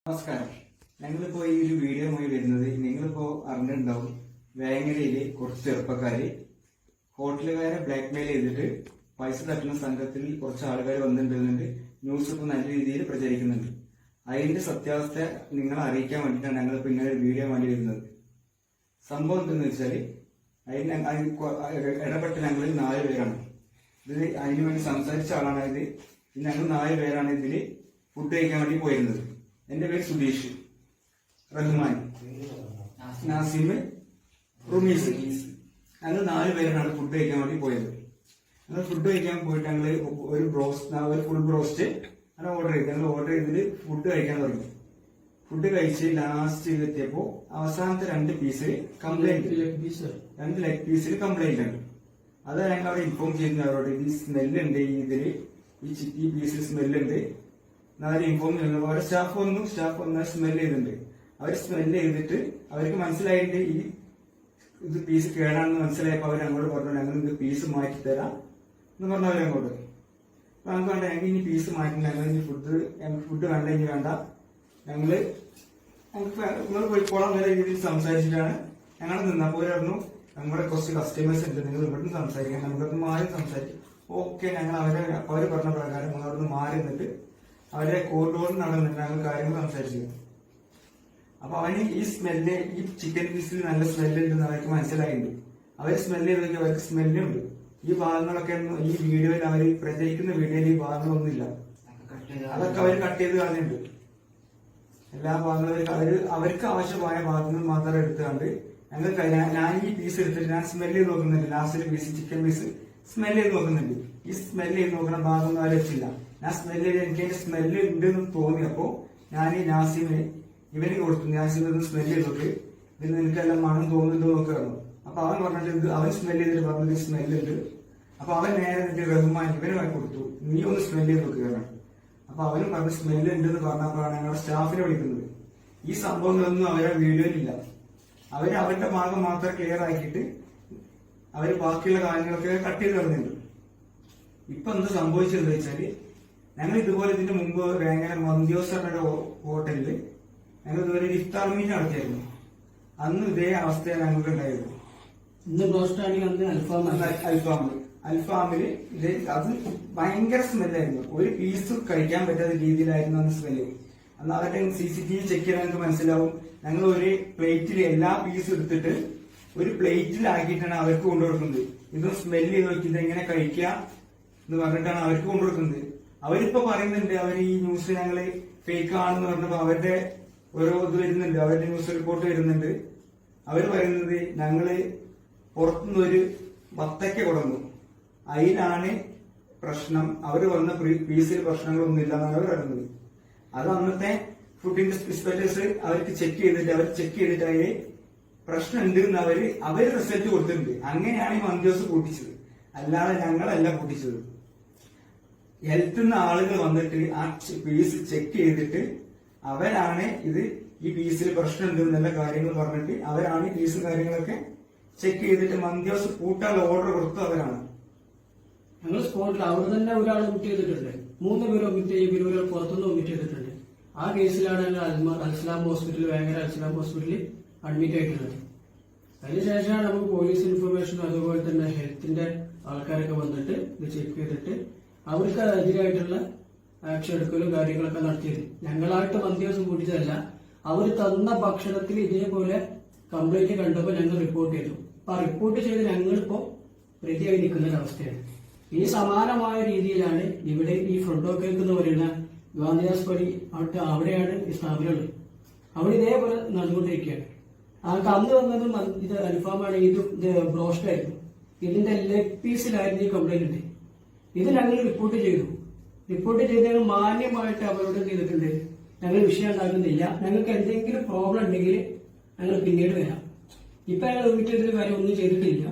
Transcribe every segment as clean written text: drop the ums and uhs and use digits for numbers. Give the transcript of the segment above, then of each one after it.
നമസ്കാരം. ഞങ്ങളിപ്പോ ഈ ഒരു വീഡിയോയുമായി വരുന്നത് നിങ്ങളിപ്പോ അറിഞ്ഞിട്ടുണ്ടാവും, വേങ്ങരയില് കുറച്ച് ചെറുപ്പക്കാര് ഹോട്ടലുകാരെ ബ്ലാക്ക്മെയിൽ ചെയ്തിട്ട് പൈസ തട്ടുന്ന സംഘത്തിൽ കുറച്ച് ആളുകൾ വന്നിട്ടുണ്ടെന്നുണ്ട്. ന്യൂസ് ഇപ്പൊ നല്ല രീതിയിൽ പ്രചരിക്കുന്നുണ്ട്. അതിന്റെ സത്യാവസ്ഥ നിങ്ങളെ അറിയിക്കാൻ വേണ്ടിയിട്ടാണ് ഞങ്ങളിപ്പോ ഇങ്ങനെ ഒരു വീഡിയോ വേണ്ടി വരുന്നത്. സംഭവം എന്തെന്ന് വെച്ചാല് ഇടപെട്ട് ഞങ്ങൾ 4 പേരാണ് ഇത് അതിനു വേണ്ടി സംസാരിച്ച ആളാണ്. ഞങ്ങൾ 4 പേരാണ് ഇതില് ഫുഡ് കഴിക്കാൻ വേണ്ടി പോയിരുന്നത്. എന്റെ പേര് സുധീഷ്, റഹ്മാൻ, നാസിം, റുമീസ്. ഞങ്ങൾ 4 പേരാണ് ഫുഡ് കഴിക്കാൻ വേണ്ടി പോയത്. ഞങ്ങൾ ഫുഡ് കഴിക്കാൻ പോയിട്ട് ഞങ്ങൾ ഒരു ഫുൾ ബ്രോസ്റ്റ് അങ്ങനെ ഓർഡർ ചെയ്തു. ഞങ്ങൾ ഓർഡർ ചെയ്തിട്ട് ഫുഡ് കഴിക്കാൻ തുടങ്ങി. ഫുഡ് കഴിച്ച് ലാസ്റ്റ് ചെയ്തെത്തിയപ്പോ അവസാനത്തെ 2 പീസിൽ കംപ്ലൈന്റ്, 2 ലെഗ് പീസിൽ കംപ്ലൈന്റ് ഉണ്ട്. അത് ഞങ്ങൾ അവിടെ ഇൻഫോം ചെയ്യുന്ന അവരോട് ഈ സ്മെല്ലുണ്ട്, ഇതില് ഈ പീസിൽ സ്മെല്ലുണ്ട് എന്നാലും ഇൻഫോം ചെയ്യുന്നു. അവരുടെ സ്റ്റാഫ് വന്ന് സ്മെല് ചെയ്തിട്ടുണ്ട്. അവർ സ്മെല് ചെയ്തിട്ട് അവർക്ക് മനസ്സിലായിട്ട് ഇത് പീസ് കേടാണെന്ന് മനസ്സിലായപ്പോ അവർ അങ്ങോട്ട് പറഞ്ഞു, ഞങ്ങൾ ഇത് പീസ് മാറ്റി തരാം എന്ന് പറഞ്ഞു അവരങ്ങോട്ട്. അപ്പൊ നമുക്ക് വേണ്ട, ഞങ്ങൾക്ക് ഇനി പീസ് മാറ്റി, ഞങ്ങൾ ഇനി ഫുഡ് വേണ്ട, ഇനി വേണ്ട, നിങ്ങൾ പോയിക്കോളാം എന്ന രീതിയിൽ സംസാരിച്ചിട്ടാണ് ഞങ്ങൾ നിന്നപ്പോൾ പറഞ്ഞു, നമ്മുടെ കുറച്ച് കസ്റ്റമേഴ്സ് ഉണ്ട്, നിങ്ങൾ ഇവിടുന്ന് സംസാരിക്കാം, നമുക്കത് മാറി സംസാരിക്കും. ഓക്കെ, ഞങ്ങൾ അവര് പറഞ്ഞ പ്രകാരം ഞങ്ങൾ അവിടുന്ന് മാറി നിന്നിട്ട് അവരെ കോറിഡോറിൽ നടന്നിട്ട് ഞങ്ങൾ കാര്യങ്ങൾ സംസാരിച്ചു. അപ്പൊ അവന് ഈ ചിക്കൻ പീസിൽ നല്ല സ്മെല്ല് ഉണ്ടെന്ന് അവർക്ക് മനസ്സിലായിട്ടുണ്ട്. അവര് സ്മെല്ല് ചെയ്തൊക്കെ അവർക്ക് സ്മെല്ലുണ്ട്. ഈ ഭാഗങ്ങളൊക്കെ ഈ വീഡിയോയിൽ അവർ പ്രചരിക്കുന്ന വീഡിയോയിൽ ഈ ഭാഗങ്ങളൊന്നുമില്ല, അതൊക്കെ അവർ കട്ട് ചെയ്ത് കളഞ്ഞിട്ടുണ്ട്. എല്ലാ ഭാഗങ്ങളും അവർക്ക് ആവശ്യമായ ഭാഗങ്ങൾ മാത്രം എടുത്തുകൊണ്ട് ഞാൻ ഈ പീസ് എടുത്തിട്ട് ഞാൻ സ്മെല്ല് ചെയ്ത് നോക്കുന്നുണ്ട്. Last piece chicken piece smell ചെയ്ത് നോക്കുന്നുണ്ട്. ഈ സ്മെല്ല് ചെയ്ത് നോക്കുന്ന ഭാഗമൊന്നും അവർ വെച്ചില്ല. ഞാൻ സ്മെല്ല് ചെയ്ത് എനിക്ക് അതിന്റെ സ്മെല്ല് ഉണ്ടെന്ന് തോന്നിയപ്പോ ഞാൻ ഈ നാസിമെ ഇവന് കൊടുത്തു. നാസിമ സ്മെല്ല് ചെയ്തിട്ട് ഇതിന് നിനക്കെല്ലാം മണം തോന്നുന്നുണ്ടോ നോക്കുകയായിരുന്നു. അപ്പൊ അവൻ പറഞ്ഞിട്ട് അവൻ സ്മെല്ല് ചെയ്തിട്ട് പറഞ്ഞത് സ്മെല്ല് ഉണ്ട്. അപ്പൊ അവൻ നേരെ റഹ്മാൻ ഇവനുമായി കൊടുത്തു, നീ ഒന്ന് സ്മെല്ല് ചെയ്ത് നോക്കുകയാണ്. അപ്പൊ അവനും പറഞ്ഞ സ്മെല്ല് ഉണ്ടെന്ന് പറഞ്ഞപ്പോഴാണ് ഞങ്ങളുടെ സ്റ്റാഫിനെ വിളിക്കുന്നത്. ഈ സംഭവങ്ങളൊന്നും അവരുടെ വീഡിയോയിലില്ല. അവരുടെ ഭാഗം മാത്രം ക്ലിയർ ആക്കിയിട്ട് അവര് ബാക്കിയുള്ള കാര്യങ്ങളൊക്കെ കട്ട് ചെയ്ത് കളഞ്ഞിട്ടുണ്ട്. ഇപ്പൊ എന്ത് സംഭവിച്ചതെന്ന് വെച്ചാല്, ഞങ്ങൾ ഇതുപോലെ ഇതിന് മുമ്പ് വേങ്ങര മന്ദിയോസ് എന്ന ഹോട്ടലില് ഞങ്ങൾ ഇതുപോലെ ഒരു ഇഫ്താർ മീറ്റ് നടത്തിയായിരുന്നു. അന്ന് ഇതേ അവസ്ഥയാണ് ഞങ്ങൾക്ക് ഉണ്ടായത്. അൽഫാമില് അത് ഭയങ്കര സ്മെല്ലായിരുന്നു. ഒരു പീസ് കഴിക്കാൻ പറ്റാത്ത രീതിയിലായിരുന്നു അന്ന് സ്മെല്ല്. അന്ന് അതൊക്കെ CCTV ചെക്ക് ചെയ്താൽ ഞങ്ങൾക്ക് മനസ്സിലാവും. ഞങ്ങൾ ഒരു പ്ലേറ്റിൽ എല്ലാ പീസും എടുത്തിട്ട് ഒരു പ്ലേറ്റിലാക്കിയിട്ടാണ് അവർക്ക് കൊണ്ടുകൊടുക്കുന്നത്. ഇത് സ്മെല്ല് ചെയ്ത് നോക്കിയത് എങ്ങനെ കഴിക്കുക എന്ന് പറഞ്ഞിട്ടാണ് അവർക്ക് കൊണ്ടുകൊടുക്കുന്നത്. അവരിപ്പോ പറയുന്നുണ്ട്, അവർ ഈ ന്യൂസ് ഞങ്ങള് ഫേക്ക് ആണെന്ന് പറഞ്ഞപ്പോ അവരുടെ ഓരോ ഇത് വരുന്നുണ്ട്, അവരുടെ ന്യൂസ് റിപ്പോർട്ട് വരുന്നുണ്ട്. അവര് പറയുന്നത് ഞങ്ങള് പുറത്തുനിന്നൊരു വത്തക്ക കൊടുന്നു, അതിലാണ് പ്രശ്നം. അവര് വന്ന പീസിൽ പ്രശ്നങ്ങളൊന്നും ഇല്ല എന്നാണ് അവർ പറയുന്നത്. അത് അന്നത്തെ ഫുഡിന്റെ ഇൻസ്പെക്ടേഴ്സ് അവർക്ക് ചെക്ക് ചെയ്തിട്ട് അതിന് പ്രശ്നം ഉണ്ട് എന്ന് അവര് റിസൾട്ട് കൊടുത്തിട്ടുണ്ട്. അങ്ങനെയാണ് ഈ മന്ദിയോസ് കൂട്ടിച്ചത്, അല്ലാതെ ഞങ്ങളല്ല കൂട്ടിച്ചത്. ഹെൽത്ത് നിന്ന് ആളുകൾ വന്നിട്ട് ആ പീസ് ചെക്ക് ചെയ്തിട്ട് അവരാണ് ഈ പീസിൽ പ്രശ്നമുണ്ട് എന്നുള്ള കാര്യങ്ങൾ പറഞ്ഞിട്ട് അവരാണ് ഈ പീസും കാര്യങ്ങളൊക്കെ ചെക്ക് ചെയ്തിട്ട് മന്ദിയോസ് കൂട്ടാനുള്ള ഓർഡർ കൊടുത്തു അവരാണ്. ഞങ്ങൾ സ്പോട്ടിൽ അവിടെ തന്നെ ഒരാൾ ഒമിറ്റ് ചെയ്തിട്ടുണ്ട്. 3 പേര് ഒമിറ്റ് ചെയ്യും, ഒരാൾ പുറത്തുനിന്ന് ഒമിറ്റ് ചെയ്തിട്ടുണ്ട്. ആ കേസിലാണ് ഞങ്ങൾ അൽസ്ലാം ഹോസ്പിറ്റലിൽ, വേങ്ങര അൽസ്ലാം ഹോസ്പിറ്റലിൽ അഡ്മിറ്റ് ആയിട്ടുള്ളത്. അതിനുശേഷമാണ് നമുക്ക് പോലീസ് ഇൻഫർമേഷനും അതുപോലെ തന്നെ ഹെൽത്തിന്റെ ആൾക്കാരൊക്കെ വന്നിട്ട് ഇത് ചെക്ക് ചെയ്തിട്ട് അവർക്ക് എതിരായിട്ടുള്ള ആക്ഷൻ എടുക്കലും കാര്യങ്ങളൊക്കെ നടത്തിയത്. ഞങ്ങളായിട്ട് മന്ദിയോസ് കൂട്ടിയതല്ല, അവർ തന്ന ഭക്ഷണത്തിൽ ഇതേപോലെ കംപ്ലൈന്റ് കണ്ടപ്പോൾ ഞങ്ങൾ റിപ്പോർട്ട് ചെയ്തു. അപ്പൊ ആ റിപ്പോർട്ട് ചെയ്ത് ഞങ്ങളിപ്പോ പ്രതിയായി നിൽക്കുന്ന ഒരവസ്ഥയാണ്. ഈ സമാനമായ രീതിയിലാണ് ഇവിടെ ഈ ഫ്രണ്ടോ കേക്ക് എന്ന് പറയുന്ന ഗാന്ധിദാസ് പടി അവിടെയാണ് ഈ സ്ഥാപനങ്ങൾ. അവിടെ ഇതേപോലെ നടന്നുകൊണ്ടിരിക്കുകയാണ്. അന്ന് വന്നതും ഇത് അൽഫാമാണ്, ഇത് ബ്രോസ്റ്റ് ആയിരുന്നു. ഇതിന്റെ ലെഗ് പീസിലായിരുന്നു ഈ കംപ്ലൈന്റ് ഉണ്ട്. ഇത് ഞങ്ങൾ റിപ്പോർട്ട് ചെയ്ത് ഞങ്ങൾ മാന്യമായിട്ട് അവരോട് ചെയ്തിട്ടുണ്ട്, ഞങ്ങൾ വിഷയം ഉണ്ടാക്കുന്നില്ല, ഞങ്ങൾക്ക് എന്തെങ്കിലും പ്രോബ്ലം ഉണ്ടെങ്കിൽ ഞങ്ങൾ പിന്നീട് വരാം. ഇപ്പൊ ഞങ്ങൾ വീട്ടിൽ കാര്യം ഒന്നും ചെയ്തിട്ടില്ല.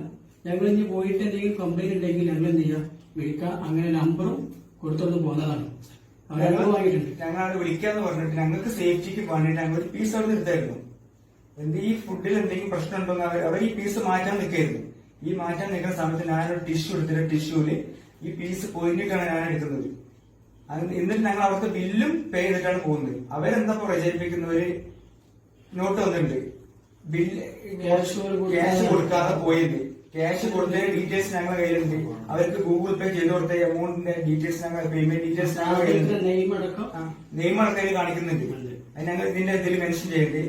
ഞങ്ങൾ ഇനി പോയിട്ട് എന്തെങ്കിലും കംപ്ലൈന്റ് ഉണ്ടെങ്കിൽ ഞങ്ങൾ എന്ത് ചെയ്യാം, വിളിക്കാം. അങ്ങനെ നമ്പറും കൊടുത്തോണ്ട് പോകുന്നതാണ്. ഞങ്ങൾ വാങ്ങിയിട്ടുണ്ട്. ഞങ്ങളത് വിളിക്കാന്ന് പറഞ്ഞിട്ട് ഞങ്ങൾക്ക് സേഫ്റ്റിക്ക് വേണ്ടിയിട്ട് ഞങ്ങൾ ഒരു പീസ് അവിടെ നിർത്തായിരുന്നു. ഈ ഫുഡിൽ എന്തെങ്കിലും പ്രശ്നം ഉണ്ടോ അവർ ഈ പീസ് മാറ്റാൻ നിൽക്കായിരുന്നു. ഈ മാറ്റാൻ നിൽക്കുന്ന സമയത്ത് ഞാനൊരു ടിഷ്യൂ എടുത്തിട്ട് ടിഷ്യൂല് ഈ പീസ് പോയിന്റിട്ടാണ് ഞാൻ എടുക്കുന്നത്. എന്നിട്ട് ഞങ്ങൾ അവിടുത്തെ ബില്ലും പേ ചെയ്തിട്ടാണ് പോകുന്നത്. അവരെന്താ പ്രചരിപ്പിക്കുന്നവര് നോട്ട് വന്നിട്ടുണ്ട്, ബില്ല് ക്യാഷ് കൊടുക്കാതെ പോയത്. ക്യാഷ് കൊടുത്ത ഡീറ്റെയിൽസ് ഞങ്ങളുടെ കയ്യിലുണ്ട്. അവർക്ക് ഗൂഗിൾ പേ ചെയ്ത് കൊടുത്ത എമൗണ്ടിന്റെ ഡീറ്റെയിൽസ് ഞങ്ങൾ പേയ്മെന്റ് ഡീറ്റെയിൽസ് ഞങ്ങളുടെ കയ്യിലുണ്ട്. നെയിം അടക്കം കാണിക്കുന്നുണ്ട്. അത് ഞങ്ങൾ ഇതിൽ മെൻഷൻ ചെയ്തിട്ട്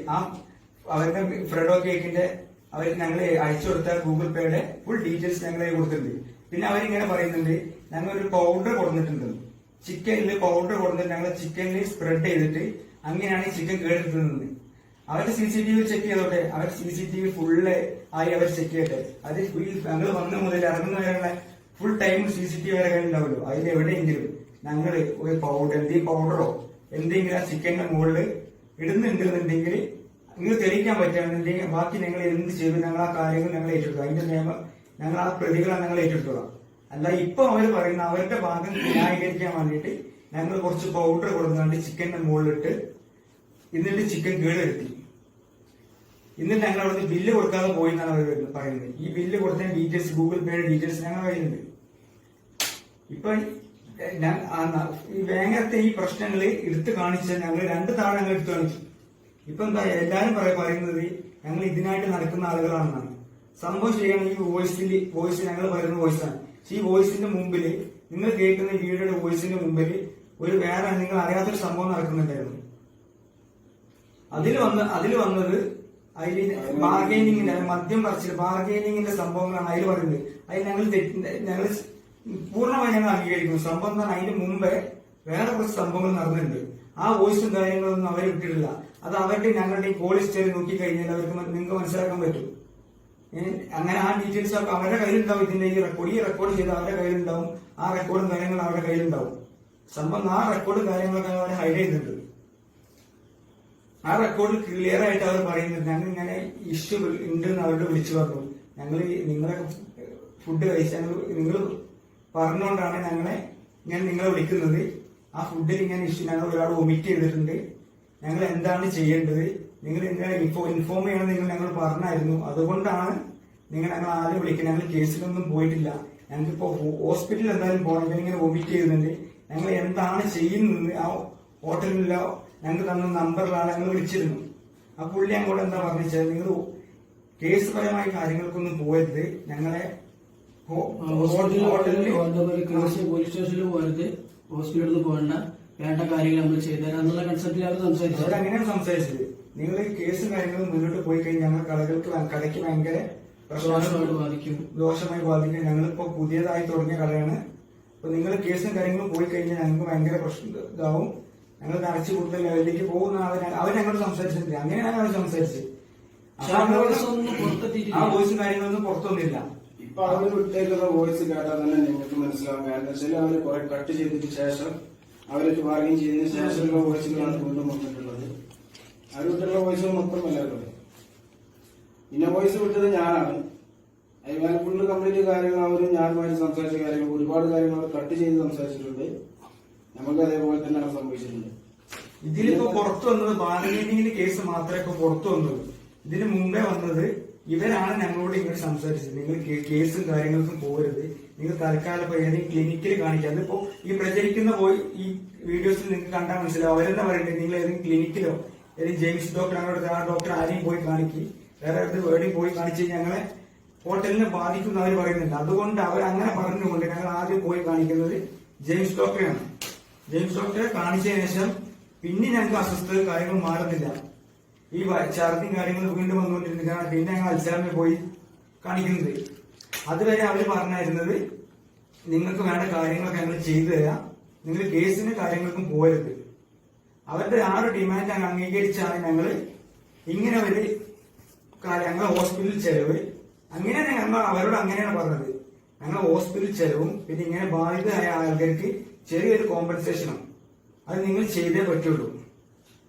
അവരുടെ ഫ്രെഡോ കേക്കിന്റെ അവർ ഞങ്ങൾ അയച്ചു കൊടുത്ത ഗൂഗിൾ പേയുടെ ഫുൾ ഡീറ്റെയിൽസ് ഞങ്ങളെ കൊടുത്തിട്ടുണ്ട്. പിന്നെ അവരിങ്ങനെ പറയുന്നുണ്ട് ഞങ്ങൾ ഒരു പൗഡർ കൊടുത്തിട്ടുണ്ട്, ചിക്കനിൽ പൗഡർ കൊടുത്തിട്ട് ഞങ്ങൾ ചിക്കനിൽ സ്പ്രെഡ് ചെയ്തിട്ട് അങ്ങനെയാണ് ഈ ചിക്കൻ കേടെടുക്കുന്നത്. അവരുടെ CCTV ചെക്ക് ചെയ്തോട്ടെ, അവർ CCTV ഫുള്ള് ആയി അവർ ചെക്ക് ചെയ്യട്ടെ. അത് ഞങ്ങൾ വന്ന മുതൽ ഇറങ്ങുന്ന വരെയുള്ള ഫുൾ ടൈം CCTV വരെ ഉണ്ടാവുമല്ലോ. അതിൽ എവിടെയെങ്കിലും ഞങ്ങൾ ഒരു എന്തെങ്കിലും പൗഡറോ എന്തെങ്കിലും ആ ചിക്കന്റെ മുകളിൽ ഇടുന്നുണ്ടെന്നുണ്ടെങ്കിൽ നിങ്ങൾ തെളിയിക്കാൻ പറ്റുകയാണെന്നുണ്ടെങ്കിൽ ബാക്കി ഞങ്ങൾ എന്ത് ചെയ്തു ഞങ്ങൾ ആ കാര്യങ്ങൾ ഞങ്ങൾ ഏറ്റെടുത്തു. അതിന്റെ നിയമം ഞങ്ങൾ ആ പ്രതികളെ ഞങ്ങൾ ഏറ്റെടുത്തോളാം. അല്ല ഇപ്പൊ അവർ പറയുന്ന അവരുടെ ഭാഗം ന്യായീകരിക്കാൻ വേണ്ടിയിട്ട് ഞങ്ങൾ കുറച്ച് പൗഡർ കൊടുക്കുന്നുണ്ട് ചിക്കന്റെ മുകളിലിട്ട്, എന്നിട്ട് ചിക്കൻ കേടുവരുത്തി. എന്നിട്ട് ഞങ്ങൾ അവിടുന്ന് ബില്ല് കൊടുക്കാതെ പോയി എന്നാണ് അവർ പറയുന്നത്. ഈ ബില്ല് കൊടുത്ത ഡീറ്റെയിൽസ് ഗൂഗിൾ പേയുടെ ഡീറ്റെയിൽസ് ഞങ്ങളുടെ കയ്യിലുണ്ട്. ഇപ്പൊ ഈ വേങ്ങത്തെ ഈ പ്രശ്നങ്ങൾ എടുത്തു കാണിച്ച ഞങ്ങൾ 2 തവണ ഞങ്ങൾ എടുത്തു കാണിച്ചു. ഇപ്പൊ എന്താ എല്ലാരും പറയുന്നത് ഞങ്ങൾ ഇതിനായിട്ട് നടക്കുന്ന ആളുകളാണെന്നാണ്. സംഭവം ശരിയാണ്. ഈ വോയിസ് ഞങ്ങൾ പറയുന്ന വോയിസാണ്. പക്ഷെ ഈ വോയിസിന്റെ മുമ്പിൽ നിങ്ങൾ കേൾക്കുന്ന വീഡിയോയുടെ വോയിസിന്റെ മുമ്പിൽ ഒരു വേറെ നിങ്ങൾ അറിയാത്തൊരു സംഭവം നടക്കുന്നുണ്ടായിരുന്നു. അതിൽ വന്നത് അതിൽ ബാർഗൈനിങ്ങിന്റെ മദ്യം പറിച്ചില്ല ബാർഗൈനിങ്ങിന്റെ സംഭവങ്ങളാണ് അതിൽ പറയുന്നത്. അതിൽ ഞങ്ങൾ പൂർണ്ണമായി ഞങ്ങൾ അംഗീകരിക്കുന്നു. സംഭവം എന്നാൽ അതിന് മുമ്പേ വേറെ കുറച്ച് സംഭവങ്ങൾ നടന്നിട്ടുണ്ട്. ആ വോയിസും കാര്യങ്ങളൊന്നും അവർ വിട്ടിട്ടില്ല. അത് അവരുടെ ഞങ്ങളുടെ കോൾ ഹിസ്റ്ററി നോക്കി കഴിഞ്ഞാൽ അവർക്ക് നിങ്ങൾക്ക് മനസ്സിലാക്കാൻ പറ്റും. അങ്ങനെ ആ ഡീറ്റെയിൽസ് ഒക്കെ അവരുടെ കയ്യിലുണ്ടാവും. ഇതിന്റെ ഈ റെക്കോർഡ് ചെയ്ത് അവരുടെ കയ്യിലുണ്ടാവും. ആ റെക്കോർഡും കാര്യങ്ങളും അവരുടെ കയ്യിലുണ്ടാവും. സംഭവം ആ റെക്കോർഡും കാര്യങ്ങളൊക്കെ അവർ ഹൈഡ് ചെയ്തിട്ടുണ്ട്. ആ റെക്കോർഡിൽ ക്ലിയർ ആയിട്ട് അവർ പറയുന്നുണ്ട് ഞങ്ങൾ ഇങ്ങനെ ഇഷ്യൂ ഉണ്ടെന്ന് അവരോട് വിളിച്ചു പറഞ്ഞു. ഞങ്ങൾ നിങ്ങളെ ഫുഡ് കഴിച്ചാൽ നിങ്ങൾ പറഞ്ഞുകൊണ്ടാണ് ഞാൻ നിങ്ങളെ വിളിക്കുന്നത്. ആ ഫുഡിൽ ഇങ്ങനെ ഇഷ്യൂ ഞങ്ങൾ ഒരാൾ ഒമിറ്റ് ചെയ്തിട്ടുണ്ട്. ഞങ്ങൾ എന്താണ് ചെയ്യേണ്ടത്, നിങ്ങൾ ഇങ്ങനെ ഇൻഫോം ചെയ്യണം ഞങ്ങൾ പറഞ്ഞായിരുന്നു. അതുകൊണ്ടാണ് ഞങ്ങൾ ആദ്യം വിളിക്കുന്നത്. ഞങ്ങൾ കേസിലൊന്നും പോയിട്ടില്ല. ഞങ്ങൾക്കിപ്പോ ഹോസ്പിറ്റലിൽ എന്തായാലും പോകണം. ഇങ്ങനെ ഒമിറ്റ് ചെയ്യുന്നുണ്ട്. ഞങ്ങൾ എന്താണ് ചെയ്യുന്നത് ആ ഹോട്ടലിലോ ഞങ്ങൾക്ക് തന്ന നമ്പറിലാണ് ഞങ്ങൾ വിളിച്ചിരുന്നു. ആ പുള്ളി അങ്ങോട്ട് എന്താ പറഞ്ഞാൽ നിങ്ങൾ കേസ് പരമായ കാര്യങ്ങൾക്കൊന്നും പോയത്, ഞങ്ങളെ പോലീസ് സ്റ്റേഷനിൽ പോകരുത്, ഹോസ്പിറ്റലിൽ പോകണ്ട, വേണ്ട കാര്യങ്ങൾ നമ്മൾ ചെയ്തുതരാം എന്നുള്ള കൺസെപ്റ്റിൽ അവർ സംസാരിച്ചത്. അവരങ്ങനെയാണ് സംസാരിച്ചത്. നിങ്ങൾ കേസും കാര്യങ്ങളും മുന്നോട്ട് പോയി കഴിഞ്ഞാൽ ഞങ്ങൾ കടയ്ക്ക് ഭയങ്കര ദോഷമായി ബാധിക്കും. ഞങ്ങളിപ്പോ പുതിയതായി തുടങ്ങിയ കടയാണ്. അപ്പൊ നിങ്ങൾ കേസും കാര്യങ്ങളും പോയി കഴിഞ്ഞാൽ ഞങ്ങൾക്ക് ഭയങ്കര പ്രശ്നം ഇതാവും. ഞങ്ങൾ അടച്ചു കൊടുത്ത ലെവലിലേക്ക് പോകുന്ന അവർ ഞങ്ങളോട് സംസാരിച്ചിട്ടില്ല. അങ്ങനെയാണ് അവർ സംസാരിച്ചത്. ആ വോയിസും കാര്യങ്ങളൊന്നും പുറത്തൊന്നുമില്ല. ഇപ്പൊ അവർ വിട്ടേക്കുന്ന വോയിസ് കേട്ടാൽ തന്നെ നിങ്ങൾക്ക് മനസ്സിലാവും. കാരണം വെച്ചാൽ അവര് കുറെ കട്ട് ചെയ്തതിന് ശേഷം അവരൊക്കെ ബാർഗിൻ ചെയ്തതിന് ശേഷമുള്ള വോയിസുകളാണ് വീണ്ടും വന്നിട്ടുള്ളത്. അവർ വിട്ടുള്ള വോയിസ് മൊത്തം എല്ലാവരും. പിന്നെ വോയിസ് വിട്ടത് ഞാനാണ്. അതിൽ ഫുള്ള് കംപ്ലീറ്റ് കാര്യങ്ങൾ അവരും ഞാനുമായിട്ട് സംസാരിച്ച കാര്യങ്ങൾ ഒരുപാട് കാര്യങ്ങൾ അവർ കട്ട് ചെയ്ത് സംസാരിച്ചിട്ടുണ്ട്. നമുക്ക് അതേപോലെ തന്നെയാണ് സംഭവിച്ചിട്ടുണ്ട്. ഇതിലിപ്പോ പുറത്തു വന്നത് ബാർഗൈനിങ്ങിന്റെ കേസ് മാത്രമേ ഇപ്പൊ പുറത്തു വന്നത്. ഇതിന് മുമ്പേ വന്നത് ഇവരാണ് ഞങ്ങളോട് ഇങ്ങനെ സംസാരിച്ചത്. നിങ്ങൾ കേസും കാര്യങ്ങൾക്കും പോകരുത്, നിങ്ങൾ തൽക്കാലം ഏതെങ്കിലും ക്ലിനിക്കിൽ കാണിക്കുക. അതിപ്പോ ഈ പ്രചരിക്കുന്ന ഈ വീഡിയോസിൽ നിങ്ങൾക്ക് കണ്ടാൽ മനസ്സിലാവും. അവരെന്താ പറയുന്നത്, നിങ്ങൾ ഏതെങ്കിലും ക്ലിനിക്കിലോ ഏതെങ്കിലും ജെയിംസ് ഡോക്ടർ അങ്ങോട്ട് ആ ഡോക്ടർ ആരെയും പോയി കാണിക്കി, വേറെ എവിടെയും പോയി കാണിച്ച് ഞങ്ങളെ ഹോട്ടലിനെ ബാധിക്കുന്ന അവർ പറയുന്നുണ്ട്. അതുകൊണ്ട് അവർ അങ്ങനെ പറഞ്ഞുകൊണ്ട് ഞങ്ങൾ ആദ്യം പോയി കാണിക്കുന്നത് ജെയിംസ് ഡോക്ടറെയാണ്. ജെയിംസ് ഡോക്ടറെ കാണിച്ചതിന് ശേഷം പിന്നെ ഞങ്ങൾക്ക് അസ്വസ്ഥത കാര്യങ്ങൾ മാറുന്നില്ല. ഈ ഛർദിയും കാര്യങ്ങളും വീണ്ടും വന്നുകൊണ്ടിരുന്നതാണ്. പിന്നെ ഞങ്ങൾ അൽസാമിൽ പോയി കാണിക്കുന്നത്. അതുവരെ അവർ പറഞ്ഞിരുന്നത് നിങ്ങൾക്ക് വേണ്ട കാര്യങ്ങളൊക്കെ ഞങ്ങൾ ചെയ്തു തരാം, നിങ്ങൾ കേസിന് കാര്യങ്ങൾക്കും പോകരുത്. അവരുടെ ആ ഒരു ഡിമാൻഡ് ഞങ്ങൾ അംഗീകരിച്ചാണ് ഞങ്ങൾ ഇങ്ങനെ ഒരു ഞങ്ങൾ ഹോസ്പിറ്റൽ ചെലവ് അങ്ങനെയാണ് ഞങ്ങൾ അവരോട് അങ്ങനെയാണ് പറഞ്ഞത്. ഞങ്ങൾ ഹോസ്പിറ്റൽ ചെലവും പിന്നെ ഇങ്ങനെ ബാധിതരായ ആൾക്കാർക്ക് ചെറിയൊരു കോമ്പൻസേഷനും അത് നിങ്ങൾ ചെയ്തേ പറ്റുള്ളൂ.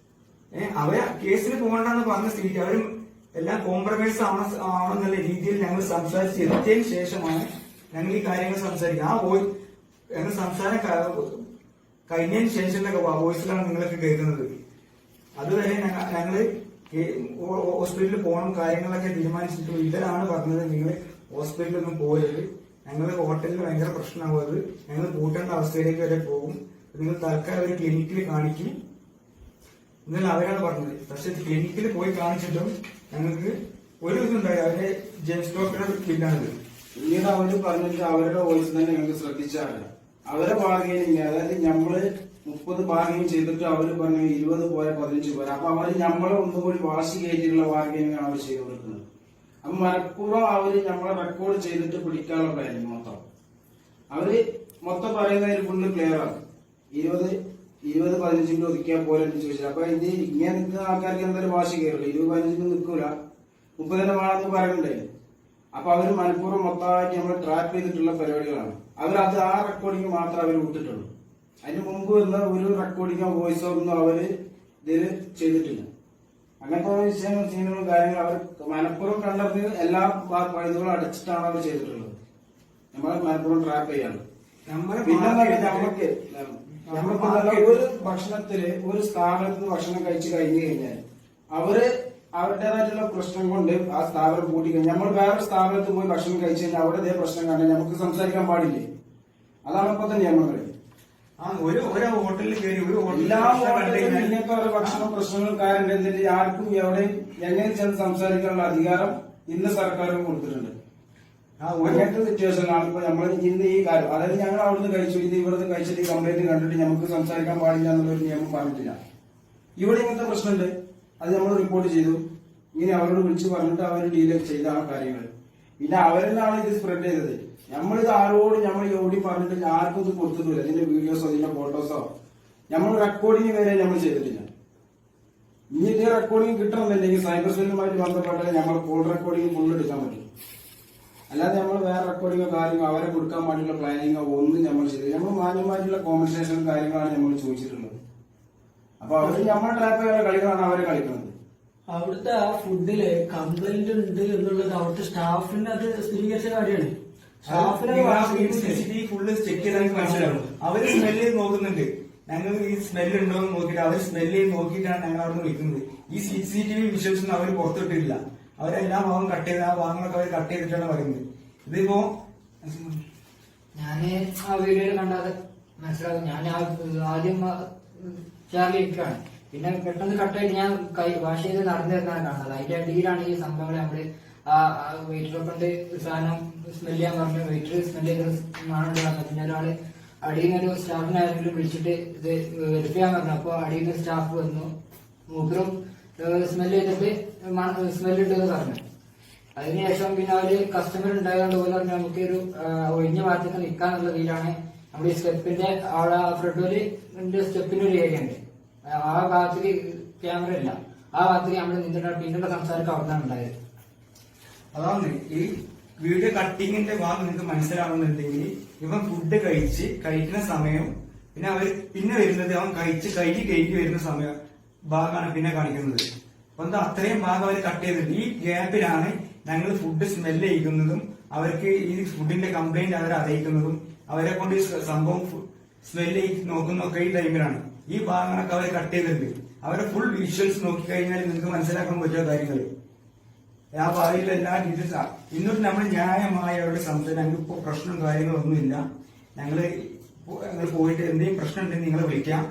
അവര് കേസിന് പോകണ്ടെന്ന് പറഞ്ഞ സ്ഥിതിക്ക് അവരും എല്ലാം കോംപ്രമൈസ് ആണെന്നുള്ള രീതിയിൽ ഞങ്ങൾ സംസാരിച്ച് എത്തിയതിനു ശേഷമാണ് ഞങ്ങൾ ഈ കാര്യങ്ങൾ സംസാരിക്കുക. ഞങ്ങൾ സംസാരം കഴിഞ്ഞതിന് ശേഷം വോയിസിലാണ് നിങ്ങളൊക്കെ കേൾക്കുന്നത്. അതുവരെ ഞങ്ങള് ഹോസ്പിറ്റലിൽ പോകണം കാര്യങ്ങളൊക്കെ തീരുമാനിച്ചിട്ട് ഇവരാണ് പറഞ്ഞത് നിങ്ങൾ ഹോസ്പിറ്റലൊന്നും പോകരുത്, ഞങ്ങൾ ഹോട്ടലിൽ ഭയങ്കര പ്രശ്നമാകുന്നത്, ഞങ്ങൾ കൂട്ടേണ്ട അവസ്ഥയിലേക്ക് വരെ പോകും, നിങ്ങൾ തൽക്കാലം ഒരു ക്ലിനിക്കിൽ കാണിക്കും എന്നാൽ അവരാണ് പറഞ്ഞത്. പക്ഷെ ക്ലിനിക്കിൽ പോയി കാണിച്ചിട്ടും ഞങ്ങൾക്ക് ഒരു ഇതുണ്ടായി. അവരെ ജെയിംസ് ഡോക്ടറുടെ ബില്ലാണിത്. പിന്നീട് അവര് പറഞ്ഞിട്ട് അവരുടെ വോയിസ് തന്നെ ഞങ്ങൾക്ക് ശ്രദ്ധിച്ചാൽ അവരെ ബാർഗൈനിങ്, അതായത് നമ്മള് 30 ബാർഗൈൻ ചെയ്തിട്ട് അവര് പറഞ്ഞു 20 പോരെ 15 പോരെ. അപ്പൊ അവര് നമ്മളെ ഒന്നുകൂടി വാശി കയറ്റിയുള്ള ബാർഗൈനിങ് ആണ് അവർ ചെയ്തു കൊടുക്കുന്നത്. അപ്പൊ മനഃപൂർവ്വം അവര് നമ്മളെ റെക്കോർഡ് ചെയ്തിട്ട് പിടിക്കാനുള്ള പ്ലാനിങ് മൊത്തം. അവര് മൊത്തം പറയുന്നതിൽ ഫുള്ള് ക്ലിയർ ആണ്. 20-15 ഒതുക്കിയാൽ പോലെ ചോദിച്ചത്. അപ്പൊ ഇത് ഇങ്ങനെ നിൽക്കുന്ന ആൾക്കാർക്ക് എന്തായാലും വാശി കയറില്ല. 20-15 നിൽക്കൂല, 30 വേണമെന്ന് പറയുന്നുണ്ടേ. അപ്പൊ അവര് മനഃപൂർവ്വം മൊത്തമായിട്ട് നമ്മൾ ട്രാപ്പ് ചെയ്തിട്ടുള്ള പരിപാടികളാണ്. അവരത് ആ റെക്കോർഡിംഗ് മാത്രമേ അവർ വിട്ടിട്ടുള്ളൂ. അതിന് മുമ്പ് വന്ന ഒരു റെക്കോർഡിങ്ങോ വോയിസോ ഒന്നും അവര് ഇതിൽ ചെയ്തിട്ടില്ല. അങ്ങനത്തെ വിഷയങ്ങൾ ചെയ്യുന്ന കാര്യങ്ങൾ അവർ മനഃപൂർവ്വം കണ്ടെത്തി എല്ലാ പഴുതുകളും അടച്ചിട്ടാണ് അവർ ചെയ്തിട്ടുള്ളത്. നമ്മളെ മനഃപൂർവ്വം ട്രാപ്പ് ചെയ്യാണ്. പിന്നെ നമുക്ക് ഒരു ഭക്ഷണത്തില് ഒരു സ്ഥാപനത്തിൽ ഭക്ഷണം കഴിച്ചു കഴിഞ്ഞു കഴിഞ്ഞാൽ അവര് അവരുടേതായിട്ടുള്ള പ്രശ്നം കൊണ്ട് ആ സ്ഥാപനം പൂട്ടി കഴിഞ്ഞാൽ നമ്മൾ വേറെ സ്ഥാപനത്തിൽ പോയി ഭക്ഷണം കഴിച്ചു കഴിഞ്ഞാൽ അവിടെ ഇതേ പ്രശ്നം കണ്ടാൽ നമുക്ക് സംസാരിക്കാൻ പാടില്ലേ? അതാണ് ഇപ്പോഴത്തെ നിയമങ്ങൾ. ഒരു ഹോട്ടലിൽ കയറി എല്ലാ ഹോട്ടലിലും ഇങ്ങനത്തെ ഓരോ ഭക്ഷണ പ്രശ്നങ്ങൾ കാരണം എന്തിട്ട് ആർക്കും എവിടെയും എങ്ങനെ ചെന്ന് സംസാരിക്കാനുള്ള അധികാരം ഇന്ന് സർക്കാരും കൊടുത്തിട്ടുണ്ട്. അങ്ങനത്തെ സിറ്റുവേഷനിലാണ് ഇപ്പൊ നമ്മൾ ഇന്ന് ഈ കാര്യം, അതായത് ഞങ്ങൾ അവിടുന്ന് കഴിച്ചു, ഇത് ഇവിടുന്ന് കഴിച്ചിട്ട് കംപ്ലൈന്റ് കണ്ടിട്ട് നമുക്ക് സംസാരിക്കാൻ പാടില്ല എന്നുള്ളൊരു നിയമം പറഞ്ഞിട്ടില്ല. ഇവിടെ ഇങ്ങനത്തെ പ്രശ്നമുണ്ട്, അത് നമ്മൾ റിപ്പോർട്ട് ചെയ്തു. ഇങ്ങനെ അവരോട് വിളിച്ചു പറഞ്ഞിട്ട് അവർ ഡീൽ ചെയ്ത ആ കാര്യങ്ങൾ. പിന്നെ അവരെന്നാണ് ഇത് സ്പ്രെഡ് ചെയ്തത്. നമ്മളിത് ആരോടും നമ്മൾ ഓടി പറഞ്ഞിട്ട് ആർക്കും ഇത് കൊടുത്തിട്ടില്ല. ഇതിന്റെ വീഡിയോസോ ഇതിന്റെ ഫോട്ടോസോ നമ്മൾ റെക്കോർഡിംഗ് വരെ നമ്മൾ ചെയ്തിട്ടില്ല. ഇനി ഇത് റെക്കോർഡിംഗ് കിട്ടണമെന്നുണ്ടെങ്കിൽ സൈബർ സെല്ലുമായിട്ട് ബന്ധപ്പെട്ടാൽ നമ്മൾ കോൾ റെക്കോർഡിംഗ് ഫുൾ എടുക്കാൻ പറ്റും. അല്ലാതെ നമ്മൾ വേറെ റെക്കോർഡിങ്ങോ കാര്യങ്ങളോ അവരെ കൊടുക്കാൻ വേണ്ടിയുള്ള പ്ലാനിങ്ങോ ഒന്നും നമ്മൾ ചെയ്തില്ല. നമ്മൾ മാന്യമായിട്ടുള്ള കോമ്പൻസേഷൻ കാര്യങ്ങളാണ് നമ്മൾ ചോദിച്ചിട്ടുള്ളത്. അപ്പൊ അവര് നമ്മളെ ട്രാപ്പ് ചെയ്യാനുള്ള കളികളാണ് അവര് കളിക്കുന്നത്. അവിടുത്തെ ആ ഫുഡില് കംപ്ലൈന്റ് ഉണ്ട് എന്നുള്ളത് അവിടുത്തെ സ്റ്റാഫിന് അത് സ്ഥിരീകരിച്ച കാര്യമാണ്. CCTV ഫുള്ള് ചെക്ക് ചെയ്താൽ മനസ്സിലാവും. അവര് സ്മെല്ല് ചെയ്ത് നോക്കുന്നുണ്ട്. ഞങ്ങൾ ഈ സ്മെല്ല് ഉണ്ടോ എന്ന് നോക്കിയിട്ട് അവർ സ്മെല്ല് ചെയ്ത് നോക്കിയിട്ടാണ് ഞങ്ങൾ അവിടെ നിന്ന് വിളിക്കുന്നത്. ഈ CCTV വിഷ്വൽസ് ഒന്നും അവർ പുറത്തിട്ടില്ല. അവരെല്ലാം ഭാഗം കട്ട് ചെയ്ത് ആ ഭാഗങ്ങളൊക്കെ അവർ കട്ട് ചെയ്തിട്ടാണ് പറയുന്നത്. ഇതിപ്പോ ഞാന് ആ വീഡിയോയിൽ കണ്ടാതെ മനസ്സിലാകും. ഞാൻ ആദ്യം ചാർലി ഇരിക്കുകയാണ്, പിന്നെ പെട്ടെന്ന് കട്ടായിട്ട് ഞാൻ വാഷ് ചെയ്ത് നടന്നു വരുന്നതാണ് കാണുന്നത്. അതിന്റെ അടിയിലാണ് ഈ സംഭവങ്ങൾ. നമ്മള് ആ വെയിറ്ററെ കൊണ്ട് സാധനം സ്മെല് ചെയ്യാൻ പറഞ്ഞു. വെയിറ്റർ സ്മെല് ചെയ്ത് മണമുണ്ട് പറഞ്ഞു. പിന്നെ ഒരാള് അടിയിൽ നിന്നൊരു സ്റ്റാഫിനെ ആരെങ്കിലും വിളിച്ചിട്ട് ഇത് വെരിഫൈ ചെയ്യാൻ പറഞ്ഞു. അപ്പൊ അടിയിൽ നിന്ന് സ്റ്റാഫ് വന്നു, മൂപ്പരും സ്മെല് ചെയ്തിട്ട് സ്മെല് ഉണ്ടെന്ന് പറഞ്ഞു. അതിനുശേഷം പിന്നെ അവര് കസ്റ്റമർ ഉണ്ടായതുകൊണ്ട് പോലെ പറഞ്ഞു നമുക്ക് ഒരു ഒഴിഞ്ഞ ഭാഗത്തേക്ക് നിൽക്കാന്നുള്ള രീതിയിലാണ് നമ്മൾ ഈ സ്റ്റെപ്പിന്റെ അവിടെ ഫ്രണ്ടോല് സ്റ്റെപ്പിന്റെ ഒരു ഏരിയ ഉണ്ട്. ആ ഭാഗത്തേക്ക് ക്യാമറ ഇല്ല. ആ ഭാഗത്തേക്ക് നമ്മൾ നിന്നിട്ട് പിന്നീട് സംസാരിക്കാൻ അവിടെ നിന്നാണ് ഉണ്ടായത്. അതാണ് ഈ വീഡിയോ കട്ടിങ്ങിന്റെ ഭാഗം നിങ്ങൾക്ക് മനസ്സിലാവുന്നുണ്ടെങ്കിൽ ഇവൻ ഫുഡ് കഴിക്കുന്ന സമയം പിന്നെ അവര് പിന്നെ വരുന്നത് അവൻ കഴിച്ച് കഴുകി വരുന്ന സമയം ഭാഗമാണ് പിന്നെ കാണിക്കുന്നത്. അപ്പൊ എന്താ അത്രയും ഭാഗം അവർ കട്ട് ചെയ്തിട്ടുണ്ട്. ഈ ഗ്യാപ്പിലാണ് ഞങ്ങൾ ഫുഡ് സ്മെല്ല് ചെയ്യിക്കുന്നതും അവർക്ക് ഈ ഫുഡിന്റെ കംപ്ലൈന്റ് അവരെ അറിയിക്കുന്നതും അവരെ കൊണ്ട് ഈ സംഭവം സ്മെല്ല് നോക്കുന്നൊക്കെ ഈ ടൈമിലാണ്. ഈ ഭാഗങ്ങളൊക്കെ അവർ കട്ട് ചെയ്തിട്ടുണ്ട്. അവരെ ഫുൾ വിഷ്വൽസ് നോക്കിക്കഴിഞ്ഞാൽ നിങ്ങൾക്ക് മനസ്സിലാക്കാൻ പറ്റുന്ന കാര്യങ്ങൾ ആ ഭാഗത്തിലെ എല്ലാ ഡീറ്റെയിൽസ്. ഇന്നൊരു നമ്മൾ ന്യായമായ അവരുടെ സംസാരം ഞങ്ങൾക്ക് പ്രശ്നം കാര്യങ്ങളൊന്നുമില്ല. ഞങ്ങൾ പോയിട്ട് എന്തെങ്കിലും പ്രശ്നം ഉണ്ടെങ്കിൽ നിങ്ങളെ വിളിക്കാം,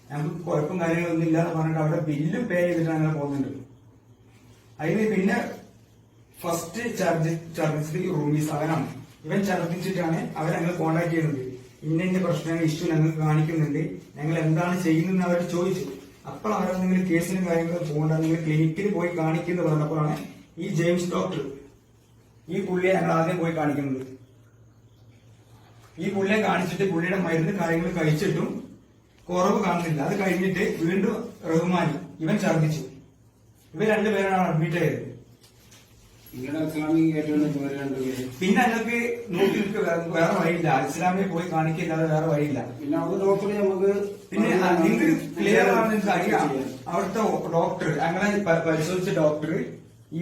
ഞങ്ങൾക്ക് കുഴപ്പം കാര്യങ്ങളൊന്നും ഇല്ല എന്ന് പറഞ്ഞിട്ട് അവിടെ ബില്ലും പേ ചെയ്തിട്ട് ഞങ്ങൾ പോകുന്നുണ്ട്. അതിന് പിന്നെ ഫസ്റ്റ് ഛർദിച്ചത് റൂമീസ് അവനാണ്. ഇവൻ ഛർദിച്ചിട്ടാണ് അവർ ഞങ്ങൾ കോണ്ടാക്ട് ചെയ്യുന്നത്. ഇന്ന പ്രശ്നങ്ങൾ ഇഷ്യൂ ഞങ്ങൾക്ക് കാണിക്കുന്നുണ്ട്, ഞങ്ങൾ എന്താണ് ചെയ്യുന്നതെന്ന് അവർ ചോദിച്ചു. അപ്പോൾ അവരെ നിങ്ങൾ കേസിനും കാര്യങ്ങളും പോകണ്ട, നിങ്ങൾ ക്ലിനിക്കിൽ പോയി കാണിക്കുന്നു പറഞ്ഞപ്പോഴാണ് ഈ ജെയിംസ് ഡോക്ടർ ഈ പുള്ളിയെ ഞങ്ങൾ ആദ്യം പോയി കാണിക്കുന്നത്. ഈ പുള്ളിയെ കാണിച്ചിട്ട് പുള്ളിയുടെ മരുന്ന് കാര്യങ്ങൾ കഴിച്ചിട്ടും കുറവ് കാണുന്നില്ല. അത് കഴിഞ്ഞിട്ട് വീണ്ടും റഹ്മാൻ ഇവൻ ഛർദിച്ചു. ഇവർ രണ്ടുപേരാണ് അഡ്മിറ്റ് ആയത്. പിന്നെ ഞങ്ങൾക്ക് നോക്കി നിൽക്കുക വേറെ വഴിയില്ല. ഇസ്ലാമിൽ പോയി കാണിക്കില്ലാതെ വേറെ വഴിയില്ല. പിന്നെ അവിടെ ഡോക്ടറെ നമുക്ക് പിന്നെ നിങ്ങൾക്ക് ക്ലിയർ ആണെന്ന് അറിയാം. അവിടുത്തെ ഡോക്ടർ ഞങ്ങളെ പരിശോധിച്ച ഡോക്ടർ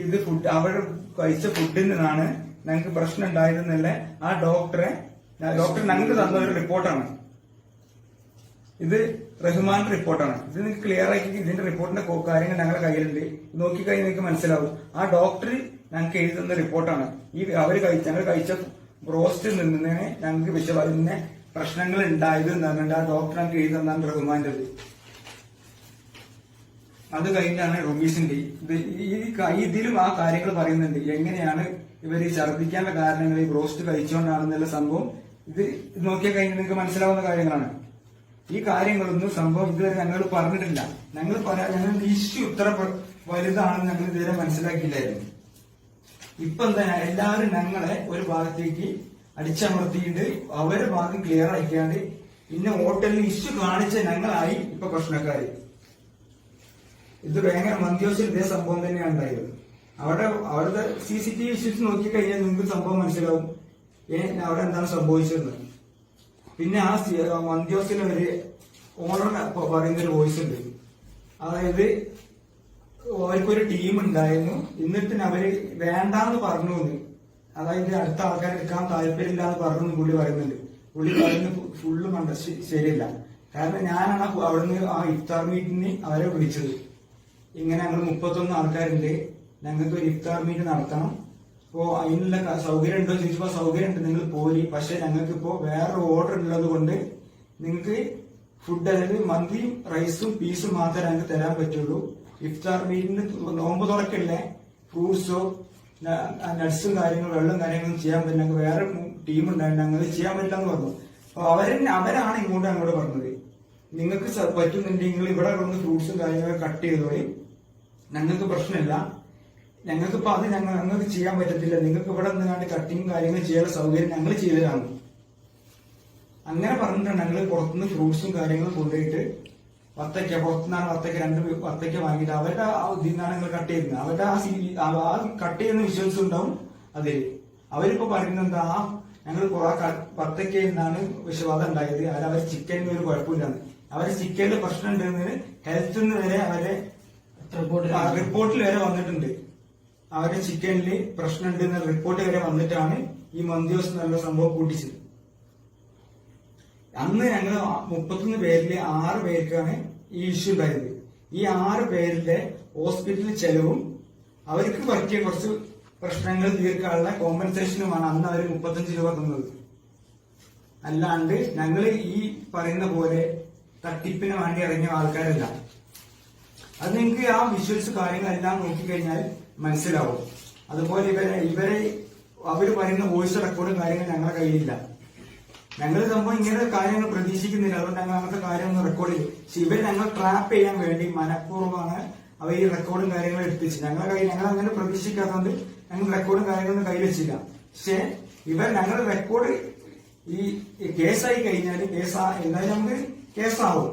ഇത് ഫുഡ് അവർ കഴിച്ച ഫുഡിൽ നിന്നാണ് ഞങ്ങൾക്ക് പ്രശ്നം ഉണ്ടായതെന്നല്ല ആ ഡോക്ടർ ഞങ്ങൾക്ക് തന്ന ഒരു റിപ്പോർട്ടാണ്. ഇത് റഹ്മാന്റെ റിപ്പോർട്ടാണ്. ഇത് നിങ്ങൾക്ക് ക്ലിയർ ആക്കി ഇതിന്റെ റിപ്പോർട്ടിന്റെ കാര്യങ്ങൾ ഞങ്ങളുടെ കയ്യിലുണ്ട്. നോക്കിക്കഴിഞ്ഞാൽ നിങ്ങൾക്ക് മനസ്സിലാവും. ആ ഡോക്ടർ ഞങ്ങൾക്ക് എഴുതുന്ന റിപ്പോർട്ടാണ്. ഈ ഞങ്ങൾ കഴിച്ച ബ്രോസ്റ്റിൽ നിന്ന് ഞങ്ങൾക്ക് വിഷവാദിനെ പ്രശ്നങ്ങൾ ഉണ്ടായത് എന്ന് പറഞ്ഞിട്ട് ആ ഡോക്ടർ എനിക്ക് എഴുതി തന്നാണ് റഹ്മാന്റെ. അത് കഴിഞ്ഞാണ് റൊബീസിന്റെ ഇതിലും ആ കാര്യങ്ങൾ പറയുന്നുണ്ട്. എങ്ങനെയാണ് ഇവർ ഈ ഛർദ്ദിക്കാനുള്ള കാരണങ്ങൾ ഈ ബ്രോസ്റ്റ് കഴിച്ചുകൊണ്ടാണെന്നുള്ള സംഭവം ഇത് നോക്കിയാൽ കഴിഞ്ഞാൽ നിങ്ങൾക്ക് മനസ്സിലാവുന്ന കാര്യങ്ങളാണ്. ഈ കാര്യങ്ങളൊന്നും സംഭവം ഇതുവരെ ഞങ്ങൾ പറഞ്ഞിട്ടില്ല. ഞങ്ങളുടെ ഇഷ്യൂ ഇത്ര വലുതാണെന്ന് ഞങ്ങൾ ഇതുവരെ മനസ്സിലാക്കിയില്ലായിരുന്നു. ഇപ്പൊ എന്താ എല്ലാവരും ഞങ്ങളെ ഒരു ഭാഗത്തേക്ക് അടിച്ചമർത്തിയിട്ട് അവരുടെ ഭാഗം ക്ലിയർ ആക്കിയാണ്ട് പിന്നെ ഹോട്ടലിൽ ഇഷ്യൂ കാണിച്ച ഞങ്ങളായി ഇപ്പൊ പ്രശ്നക്കാര്. ഇത് ഭയങ്കര മന്ത്യോസിൽ ഇതേ സംഭവം തന്നെയാണ് ഉണ്ടായത്. അവിടുത്തെ CCTV ഇഷ്യൂസ് നോക്കിക്കഴിഞ്ഞാൽ നിങ്ങൾക്ക് സംഭവം മനസ്സിലാവും അവിടെ എന്താണ് സംഭവിച്ചതെന്ന്. പിന്നെ ആ മന്ത്യോസിൽ ഒരു ഓണർ പറയുന്നൊരു വോയിസ് ഉണ്ട്. അതായത് അവർക്കൊരു ടീം ഉണ്ടായിരുന്നു, എന്നിട്ട് അവര് വേണ്ടാന്ന് പറഞ്ഞു. അതായത് അടുത്ത ആൾക്കാർ എടുക്കാൻ താല്പര്യമില്ല എന്ന് പറഞ്ഞു പുള്ളി പറയുന്നുണ്ട്. പുള്ളി പറയുന്നത് ഫുള്ള് ശരിയല്ല. കാരണം ഞാനാണ് അവിടുന്ന് ആ ഇഫ്താർ മീറ്റിന് അവരെ വിളിച്ചത്. ഇങ്ങനെ ഞങ്ങൾ 31 ആൾക്കാരുണ്ട്, ഞങ്ങൾക്ക് ഒരു ഇഫ്താർ മീറ്റ് നടത്തണം, അപ്പോ അതിനുള്ള സൗകര്യം ഉണ്ടോ ചോദിച്ചപ്പോ സൗകര്യം ഉണ്ട്, നിങ്ങൾ പോരി. പക്ഷെ ഞങ്ങൾക്ക് ഇപ്പോ വേറൊരു ഓർഡർ ഉള്ളത് കൊണ്ട് നിങ്ങൾക്ക് ഫുഡ്, അതായത് മന്തിയും റൈസും പീസും മാത്രമേ ഞങ്ങൾക്ക് തരാൻ പറ്റുള്ളൂ. ഇഫ്താർ മീറ്റിന് നോമ്പ് തുറക്കില്ലേ ഫ്രൂട്ട്സോ നട്സും കാര്യങ്ങളും വെള്ളം കാര്യങ്ങളും ചെയ്യാൻ പറ്റില്ല, ഞങ്ങൾക്ക് വേറെ ടീം ഉണ്ടായിരുന്നു, ഞങ്ങൾ ചെയ്യാൻ പറ്റില്ല എന്ന് പറഞ്ഞു. അപ്പൊ അവരാണ് ഇങ്ങോട്ട് ഞങ്ങളോട് പറഞ്ഞത്, നിങ്ങൾക്ക് പറ്റുന്നുണ്ടെങ്കിൽ ഇവിടെ കൊണ്ട് ഫ്രൂട്ട്സും കാര്യങ്ങളൊക്കെ കട്ട് ചെയ്തോളി, ഞങ്ങൾക്ക് പ്രശ്നമില്ല, ഞങ്ങൾക്കിപ്പോ അത് ഞങ്ങൾക്ക് ചെയ്യാൻ പറ്റത്തില്ല, നിങ്ങൾക്ക് ഇവിടെ നിന്നാണ്ട് കട്ടിങ് കാര്യങ്ങൾ ചെയ്യാനുള്ള സൗകര്യം ഞങ്ങൾ ചെയ്തതാണ്. അങ്ങനെ പറഞ്ഞിട്ടാണ് ഞങ്ങൾ പുറത്തുനിന്ന് ഫ്രൂട്ട്സും കാര്യങ്ങളും കൊണ്ടുപോയിട്ട് വത്തയ്ക്ക, പുറത്തുനിന്നാണ് വത്തയ്ക്ക 2 വത്തയ്ക്ക വാങ്ങിയിട്ട് അവരുടെ ഇതിൽ നിന്നാണ് ഞങ്ങൾ കട്ട് ചെയ്യുന്നത്. അവരുടെ ആ കട്ട് ചെയ്യുന്ന വിഷ്വൽസ് ഉണ്ടാവും അതിൽ. അവരിപ്പോ പറയുന്നത് എന്താ, ഞങ്ങൾ വത്തയ്ക്കയിൽ നിന്നാണ് വിഷവാദം ഉണ്ടായത്, അവർ ചിക്കനിന് ഒരു കുഴപ്പമില്ലാന്ന്. അവരെ ചിക്കനിൽ പ്രശ്നം ഉണ്ടെന്ന് ഹെൽത്തിൽ നിന്ന് വരെ അവരെ റിപ്പോർട്ടിൽ വരെ വന്നിട്ടുണ്ട്. അവരുടെ ചിക്കനിൽ പ്രശ്നം ഉണ്ടെന്ന റിപ്പോർട്ട് വരെ വന്നിട്ടാണ് ഈ മന്ത്യോസ് എന്നുള്ള സംഭവം കൂട്ടിച്ചത്. അന്ന് ഞങ്ങൾ 31 പേരില് 6 പേർക്കാണ് ഈ ഇഷ്യൂ ഉണ്ടായത്. ഈ 6 പേരിലെ ഹോസ്പിറ്റൽ ചെലവും അവർക്ക് പറ്റിയ കുറച്ച് പ്രശ്നങ്ങൾ തീർക്കാനുള്ള കോമ്പൻസേഷനുമാണ് അന്ന് അവർ 35 രൂപ തന്നത്. അല്ലാണ്ട് ഞങ്ങൾ ഈ പറയുന്ന പോലെ തട്ടിപ്പിന് വേണ്ടി ഇറങ്ങിയ ആൾക്കാരല്ല. അത് നിങ്ങൾക്ക് ആ വിഷ്വൽസ് കാര്യങ്ങളെല്ലാം നോക്കിക്കഴിഞ്ഞാൽ മനസ്സിലാവും. അതുപോലെ അവര് പറയുന്ന വോയിസ് റെക്കോർഡും കാര്യങ്ങൾ ഞങ്ങളുടെ കയ്യിലില്ല. ഞങ്ങൾ സംഭവം ഇങ്ങനെ കാര്യങ്ങൾ പ്രതീക്ഷിക്കുന്നില്ല, അതുകൊണ്ട് ഞങ്ങൾ അങ്ങനത്തെ കാര്യമൊന്നും റെക്കോർഡ് ചെയ്യും. പക്ഷെ ഇവർ ഞങ്ങൾ ട്രാപ്പ് ചെയ്യാൻ വേണ്ടി മനഃപൂർവ്വമാണ് അവർ ഈ റെക്കോർഡും കാര്യങ്ങളും എടുത്തിച്ച് ഞങ്ങളുടെ കയ്യിൽ. ഞങ്ങൾ അങ്ങനെ പ്രതീക്ഷിക്കാത്തതുകൊണ്ട് ഞങ്ങൾ റെക്കോർഡും കാര്യങ്ങളൊന്നും കയ്യിൽ വെച്ചില്ല. പക്ഷെ ഞങ്ങൾ റെക്കോർഡ് ഈ കേസായി കഴിഞ്ഞാൽ എന്തായാലും നമുക്ക് കേസാവും.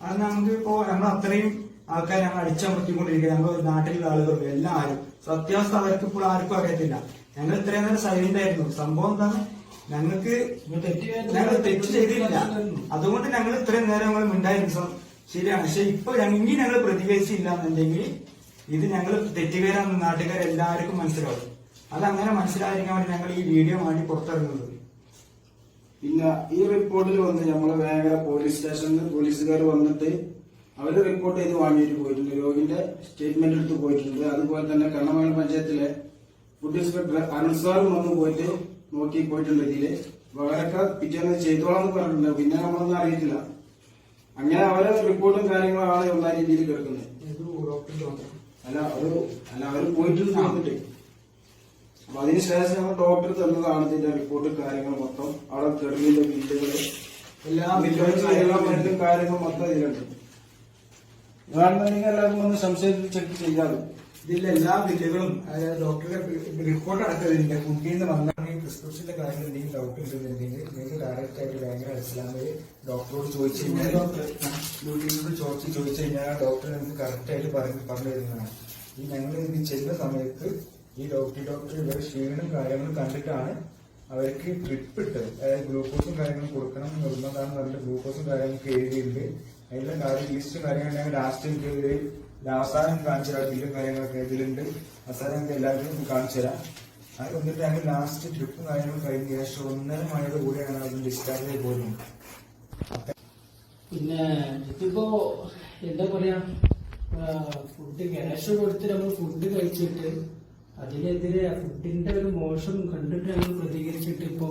അത് നമുക്ക് ഇപ്പോ നമ്മൾ അത്രയും ആൾക്കാർ ഞങ്ങൾ അടിച്ചമർത്തിക്കൊണ്ടിരിക്കുക, ഞങ്ങൾ നാട്ടിലുള്ള ആളുകൾ എല്ലാവരും. സത്യാവസ്ഥ അവർക്ക് ഇപ്പോൾ ആർക്കും അറിയത്തില്ല. ഞങ്ങൾ ഇത്രയും നേരം സൈലന്റ് ആയിരുന്നു. സംഭവം എന്താണ്, ഞങ്ങൾ തെറ്റ് ചെയ്തിട്ടില്ല, അതുകൊണ്ട് ഞങ്ങൾ ഇത്രയും നേരം ഞങ്ങൾ മിണ്ടായിരുന്നു. ശരിയാണ്. പക്ഷെ ഇപ്പൊ ഇനി ഞങ്ങൾ പ്രതികരിച്ചില്ല എന്നുണ്ടെങ്കിൽ ഇത് ഞങ്ങൾ തെറ്റുകാരാണെന്ന് നാട്ടുകാരെല്ലാവർക്കും മനസ്സിലാവും. അതങ്ങനെ മനസ്സിലായിരിക്കാൻ വേണ്ടി ഞങ്ങൾ ഈ വീഡിയോ വേണ്ടി പുറത്തിറങ്ങുന്നത്. പിന്നെ ഈ റിപ്പോർട്ടിൽ വന്ന് നമ്മള് ഭയങ്കര പോലീസ് സ്റ്റേഷനിൽ പോലീസുകാർ വന്നിട്ട് അവര് റിപ്പോർട്ട് ചെയ്ത് വാങ്ങിയിട്ട് പോയിട്ടുണ്ട്. രോഗിന്റെ സ്റ്റേറ്റ്മെന്റ് എടുത്ത് പോയിട്ടുണ്ട്. അതുപോലെ തന്നെ കണ്ണമംഗലം പഞ്ചായത്തിലെ ഫുഡ് ഇൻസ്പെക്ടർ അൻസാറും വന്ന് പോയിട്ട് നോക്കി പോയിട്ടുണ്ട്. ഇതില് അവരൊക്കെ പിറ്റേന്ന് ചെയ്തോളാന്ന് പറഞ്ഞിട്ടുണ്ട്. പിന്നെ നമ്മളൊന്നും അറിയിട്ടില്ല. അങ്ങനെ അവരെ റിപ്പോർട്ടും കാര്യങ്ങളാണ് ഒന്നാം രീതിയിൽ കിടക്കുന്നത്. അല്ല അവര് പോയിട്ടുണ്ട് വന്നിട്ട്. അപ്പൊ അതിനുശേഷം ഞങ്ങൾ ഡോക്ടർ തന്നതാണ് ഇതിന്റെ റിപ്പോർട്ടും കാര്യങ്ങളും മൊത്തം. അവിടെ തെളിവിന്റെ ബില്ലുകള് എല്ലാ മരുന്നും കാര്യങ്ങളും മൊത്തം ഇതിലുണ്ട്. ഗവൺമെന്റിന് എല്ലാവർക്കും ഒന്ന് സംശയത്തിൽ ചെക്ക് ചെയ്യാതെ ഇതിലെ എല്ലാ ബില്ലുകളും ഡോക്ടറുടെ റിപ്പോർട്ട് അടക്കതിന്റെ കുട്ടിയിൽ നിന്ന് വന്നാണെങ്കിൽ പ്രിസ്ക്രിപ്ഷന്റെ കാര്യങ്ങൾ എന്തെങ്കിലും ഡൗട്ട് ഉണ്ടെന്നുണ്ടെങ്കിൽ നിങ്ങൾക്ക് ഡയറക്റ്റ് ആയിട്ട് ഭയങ്കര ഇസ്ലാമിൽ ഡോക്ടറോട് ചോദിച്ചു കഴിഞ്ഞാൽ ചോദിച്ചു കഴിഞ്ഞാൽ ഡോക്ടർ നിങ്ങൾക്ക് കറക്റ്റ് ആയിട്ട് പറഞ്ഞു തരുന്നതാണ്. ഈ ഞങ്ങൾ ഇത് ചെയ്യുന്ന സമയത്ത് ഈ ഡോക്ടർ ഇവരെ ക്ഷീണം കാര്യങ്ങളും കണ്ടിട്ടാണ് അവർക്ക് ട്രിപ്പ് ഇട്ടത്. അതായത് ഗ്ലൂക്കോസും കാര്യങ്ങളും കൊടുക്കണം നിർബന്ധമാണെന്ന് പറഞ്ഞിട്ട് ഗ്ലൂക്കോസും കാര്യങ്ങളൊക്കെ എഴുതിയിട്ടുണ്ട്. അതിന്റെ കാര്യം ലിസ്റ്റും കാര്യങ്ങളും ലാസ്റ്റ് അവസാനം കാണിച്ചു തരാം. ബില്ലും കാര്യങ്ങളൊക്കെ ഇതിലുണ്ട്. അവസാനം എല്ലാവരും കാണിച്ചു തരാം. അത് വന്നിട്ട് ഞങ്ങൾ ലാസ്റ്റ് ട്രിപ്പും കാര്യങ്ങളും കഴിഞ്ഞ ശേഷം 1.5 മണിയോട് കൂടിയാണ് അത് ഡിസ്ചാർജ് ആയി പോകുന്നത്. പിന്നെ ഇതിപ്പോ എന്താ പറയാ, ഫുഡ് ക്യാഷ് കൊടുത്ത് നമ്മൾ ഫുഡ് കഴിച്ചിട്ട് അതിനെതിരെ ഫുഡിന്റെ ഒരു മോശം കണ്ടിട്ട് ഞങ്ങൾ പ്രതികരിച്ചിട്ട് ഇപ്പോ